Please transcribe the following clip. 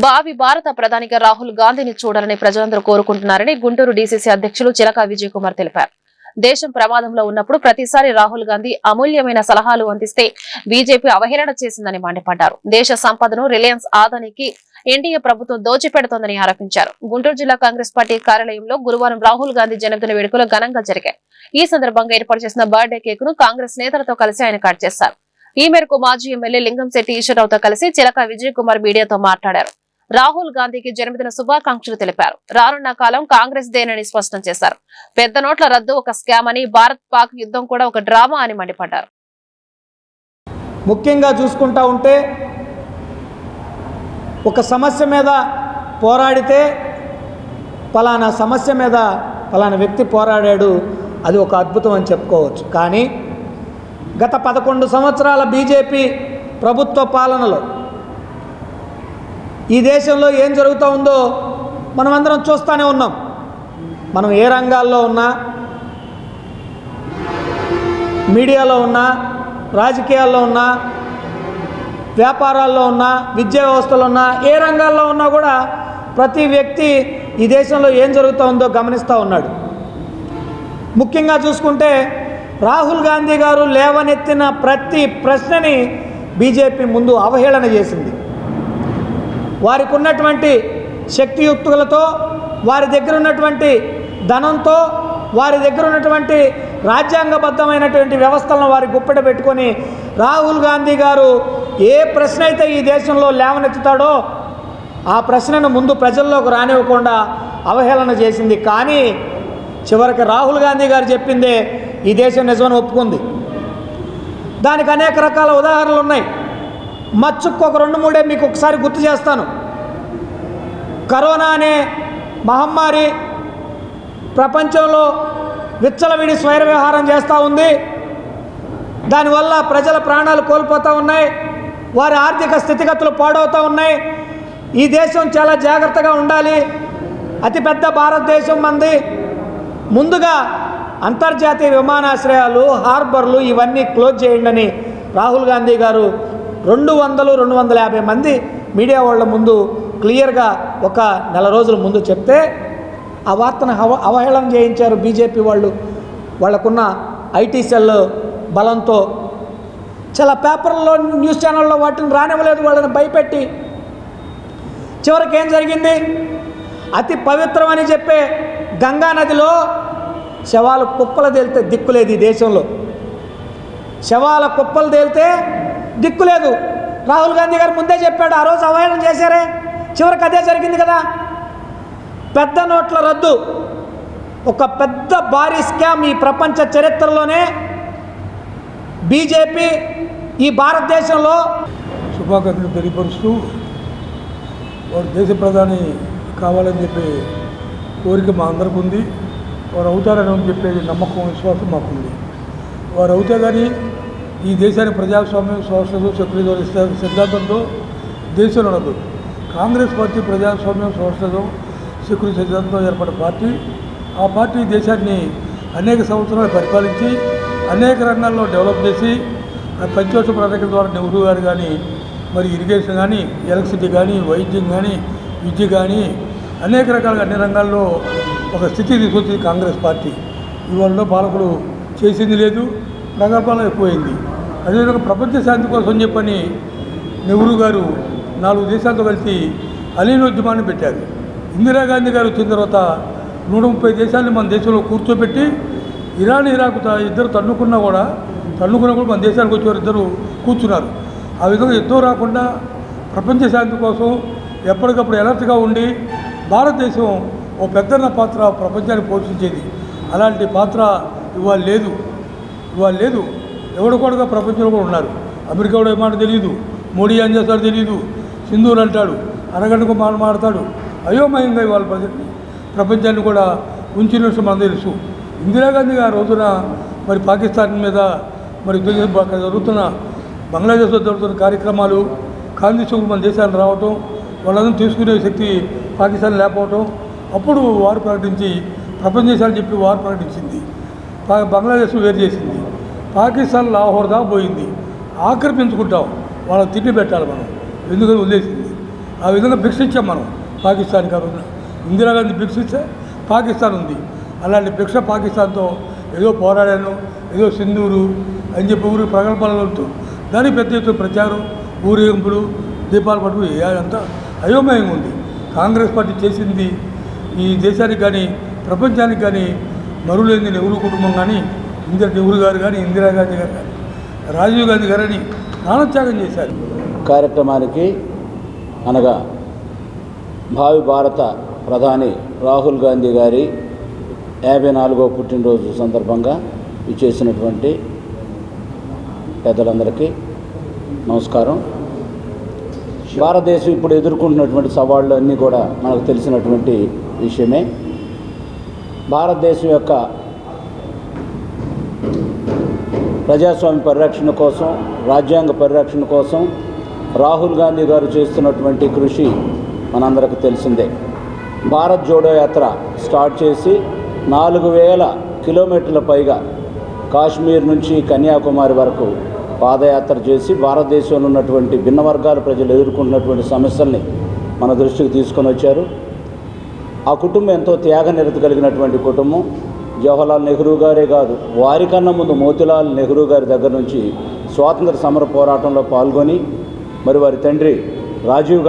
భావి భారత ప్రధానిగా రాహుల్ గాంధీని చూడాలని ప్రజలందరూ కోరుకుంటున్నారని గుంటూరు డీసీసీ అధ్యక్షులు చిలక విజయ్ కుమార్ తెలిపారు. దేశం ప్రమాదంలో ఉన్నప్పుడు ప్రతిసారి రాహుల్ గాంధీ అమూల్యమైన సలహాలు అందిస్తే బీజేపీ అవహేళన చేసిందని మండిపడ్డారు. దేశ సంపదను రిలయన్స్ ఆదానికి ఎన్డీఏ ప్రభుత్వం దోచిపెడుతోందని ఆరోపించారు. గుంటూరు జిల్లా కాంగ్రెస్ పార్టీ కార్యాలయంలో గురువారం రాహుల్ గాంధీ జన్మదిన వేడుకలు ఘనంగా జరిగాయి. ఈ సందర్భంగా ఏర్పాటు చేసిన బర్త్డే కేక్ ను కాంగ్రెస్ నేతలతో కలిసి ఆయన కట్ చేశారు. ఈ మేరకు మాజీ ఎమ్మెల్యే లింగంశెట్టి ఈశ్వరరావుతో కలిసి చిలక విజయ్ కుమార్ మీడియాతో మాట్లాడారు. రాహుల్ గాంధీకి జన్మదిన శుభాకాంక్షలు తెలిపారు. రానున్న కాలం కాంగ్రెస్ దేనని స్పష్టం చేశారు. పెద్ద నోట్ల రద్దు ఒక స్కామ్ అని, భారత్ పాక్ యుద్ధం కూడా ఒక డ్రామా అని మండిపడ్డారు. ముఖ్యంగా చూసుకుంటా ఉంటే ఒక సమస్య మీద పోరాడితే పలానా సమస్య మీద పలానా వ్యక్తి పోరాడాడు, అది ఒక అద్భుతం అని చెప్పుకోవచ్చు. కానీ గత 11 సంవత్సరాల బీజేపీ ప్రభుత్వ పాలనలో ఈ దేశంలో ఏం జరుగుతూ ఉందో మనమందరం చూస్తూనే ఉన్నాం. మనం ఏ రంగాల్లో ఉన్నా, మీడియాలో ఉన్నా, రాజకీయాల్లో ఉన్నా, వ్యాపారాల్లో ఉన్నా, విద్యా వ్యవస్థలో ఉన్నా, ఏ రంగాల్లో ఉన్నా కూడా ప్రతి వ్యక్తి ఈ దేశంలో ఏం జరుగుతూ ఉందో గమనిస్తూ ఉన్నాడు. ముఖ్యంగా చూసుకుంటే రాహుల్ గాంధీ గారు లేవనెత్తిన ప్రతి ప్రశ్నని బీజేపీ ముందు అవహేళన చేసింది. వారికి ఉన్నటువంటి శక్తియుక్తులతో, వారి దగ్గర ఉన్నటువంటి ధనంతో, వారి దగ్గర ఉన్నటువంటి రాజ్యాంగబద్ధమైనటువంటి వ్యవస్థలను వారి గుప్పెట పెట్టుకొని రాహుల్ గాంధీ గారు ఏ ప్రశ్న అయితే ఈ దేశంలో లేవనెత్తుతాడో ఆ ప్రశ్నను ముందు ప్రజల్లోకి రానివ్వకుండా అవహేళన చేసింది. కానీ చివరికి రాహుల్ గాంధీ గారు చెప్పిందే ఈ దేశం నిజమని ఒప్పుకుంది. దానికి అనేక రకాల ఉదాహరణలు ఉన్నాయి. మచ్చుకు ఒక 2-3 మీకు ఒకసారి గుర్తు చేస్తాను. కరోనా అనే మహమ్మారి ప్రపంచంలో విచ్చలవిడి స్వైర వ్యవహారం చేస్తూ ఉంది. దానివల్ల ప్రజల ప్రాణాలు కోల్పోతూ ఉన్నాయి, వారి ఆర్థిక స్థితిగతులు పాడవుతూ ఉన్నాయి. ఈ దేశం చాలా జాగ్రత్తగా ఉండాలి, అతిపెద్ద భారతదేశం మంది, ముందుగా అంతర్జాతీయ విమానాశ్రయాలు, హార్బర్లు ఇవన్నీ క్లోజ్ చేయండి అని రాహుల్ గాంధీ గారు 200-250 మంది మీడియా వాళ్ళ ముందు క్లియర్గా ఒక నెల రోజుల ముందు చెప్తే ఆ వార్తను అవహేళన చేయించారు బీజేపీ వాళ్ళు. వాళ్ళకున్న ఐటీ సెల్ బలంతో చాలా పేపర్లలో, న్యూస్ ఛానల్లో వాటిని రానివ్వలేదు, వాళ్ళని భయపెట్టి. చివరికి ఏం జరిగింది? అతి పవిత్రమని చెప్పే గంగా నదిలో శవాలు కుప్పలు తేలితే దిక్కులేదు. ఈ దేశంలో శవాల కుప్పలు తేలితే దిక్కులేదు. రాహుల్ గాంధీ గారు ముందే చెప్పాడు, ఆ రోజు అవహేళన చేశారే. చివరికి అదే జరిగింది కదా. పెద్ద నోట్ల రద్దు ఒక పెద్ద భారీ స్కామ్. ఈ ప్రపంచ చరిత్రలోనే బీజేపీ ఈ భారతదేశంలో శుభాకాంక్షలు తెలియపరుస్తూ వారు దేశ ప్రధాని కావాలని చెప్పే కోరిక మా అందరికీ ఉంది. వారు అవుతారని చెప్పేది నమ్మకం, విశ్వాసం మాకుంది. వారు అవుతే కానీ ఈ దేశానికి ప్రజాస్వామ్యం, సోషలిజం, సెక్యులరిజం సిద్ధాంతంతో దేశంలో ఉండదు. కాంగ్రెస్ పార్టీ ప్రజాస్వామ్యం, సోషలిజం, సెక్యులర్ సిద్ధాంతంతో ఏర్పడిన పార్టీ. ఆ పార్టీ దేశాన్ని అనేక సంవత్సరాలు పరిపాలించి అనేక రంగాల్లో డెవలప్ చేసి పంచవర్ష ప్రణాళిక ద్వారా నెహ్రూ గారు కానీ, మరి ఇరిగేషన్ కానీ, ఎలక్ట్రిసిటీ కానీ, వైద్యం కానీ, విద్య కానీ అనేక రకాలుగా అన్ని రంగాల్లో ఒక స్థితి తీసుకొచ్చింది కాంగ్రెస్ పార్టీ. ఇవాళ పాలకులు చేసింది లేదు, ప్రగల్భాలు ఎక్కువైంది. అదేవిధంగా ప్రపంచ శాంతి కోసం చెప్పని నెహ్రూ గారు 4 దేశాలతో కలిసి అలీనోద్యమాన్ని పెట్టారు. ఇందిరాగాంధీ గారు వచ్చిన తర్వాత 130 దేశాలని మన దేశంలో కూర్చోబెట్టి ఇరాన్, ఇరాక్ ఇద్దరు తన్నుకున్నా కూడా మన దేశానికి వచ్చేవారు ఇద్దరు కూర్చున్నారు. ఆ విధంగా యుద్ధం రాకుండా ప్రపంచ శాంతి కోసం ఎప్పటికప్పుడు అలర్ట్గా ఉండి భారతదేశం ఓ పెద్దన్న పాత్ర ప్రపంచాన్ని పోషించేది. అలాంటి పాత్ర ఇవాళ లేదు. ఎవడు కూడా ప్రపంచంలో కూడా ఉన్నారు. అమెరికా కూడా ఏమాట తెలియదు, మోడీ ఏం చేస్తాడో తెలియదు, సింధూర్ అంటాడు, అరగంటకు మాట్లాడతాడు. అయోమయంగా ఇవాళ ప్రపంచాన్ని కూడా ఉంచిన విషయం మనకు తెలుసు. ఇందిరాగాంధీ ఆ రోజున మరి పాకిస్తాన్ మీద మరి జరుగుతున్న బంగ్లాదేశ్లో జరుగుతున్న కార్యక్రమాలు, కాంగ్రెస్ మన దేశాన్ని రావటం, వాళ్ళందరూ తీసుకునే శక్తి పాకిస్తాన్ లేకపోవటం, అప్పుడు వారు ప్రకటించి ప్రపంచ దేశాలు చెప్పి వారు ప్రకటించింది. బంగ్లాదేశ్ వేరు చేసింది. పాకిస్తాన్ లాహోర్ దాకా పోయింది. ఆక్రమించుకుంటాం, వాళ్ళకి తిండి పెట్టాలి మనం, ఎందుకని వదిలేసింది. ఆ విధంగా భిక్ష ఇచ్చాం మనం పాకిస్తాన్ గారు. ఇందిరాగాంధీ భిక్ష ఇస్తే పాకిస్తాన్ ఉంది. అలాంటి భిక్ష పాకిస్తాన్తో ఏదో పోరాడాను, ఏదో సింధూరు అని చెప్పి ఊరికి ప్రగల్భాలతో దానికి పెద్ద ఎత్తున ప్రచారం, ఊరేగింపులు, దీపాలు పట్టుకు అంతా అయోమయంగా ఉంది. కాంగ్రెస్ పార్టీ చేసింది ఈ దేశానికి కానీ ప్రపంచానికి కానీ మరులేని నెహ్రూ కుటుంబం కానీ, నెహ్రూ గారు కానీ, ఇందిరాగాంధీ గారు కానీ, రాజీవ్ గాంధీ గారని ప్రాణత్యాగం చేశారు. కార్యక్రమానికి అనగా భావి భారత ప్రధాని రాహుల్ గాంధీ గారి 54వ పుట్టినరోజు సందర్భంగా ఇచ్చేసినటువంటి పెద్దలందరికీ నమస్కారం. భారతదేశం ఇప్పుడు ఎదుర్కొంటున్నటువంటి సవాళ్ళు అన్నీ కూడా మనకు తెలిసినటువంటి విషయమే. భారతదేశం యొక్క ప్రజాస్వామ్య పరిరక్షణ కోసం, రాజ్యాంగ పరిరక్షణ కోసం రాహుల్ గాంధీ గారు చేస్తున్నటువంటి కృషి మనందరికీ తెలిసిందే. భారత్ జోడో యాత్ర స్టార్ట్ చేసి 4000 కిలోమీటర్ల పైగా కాశ్మీర్ నుంచి కన్యాకుమారి వరకు పాదయాత్ర చేసి భారతదేశంలో ఉన్నటువంటి భిన్న వర్గాల ప్రజలు ఎదుర్కొంటున్నటువంటి సమస్యల్ని మన దృష్టికి తీసుకొని వచ్చారు. ఆ కుటుంబం ఎంతో త్యాగనిరత కలిగినటువంటి కుటుంబం. జవహర్లాల్ నెహ్రూ గారే కాదు, వారికన్నా ముందు మోతీలాల్ నెహ్రూ గారి దగ్గర నుంచి స్వాతంత్ర సమర పోరాటంలో పాల్గొని మరి వారి తండ్రి రాజీవ్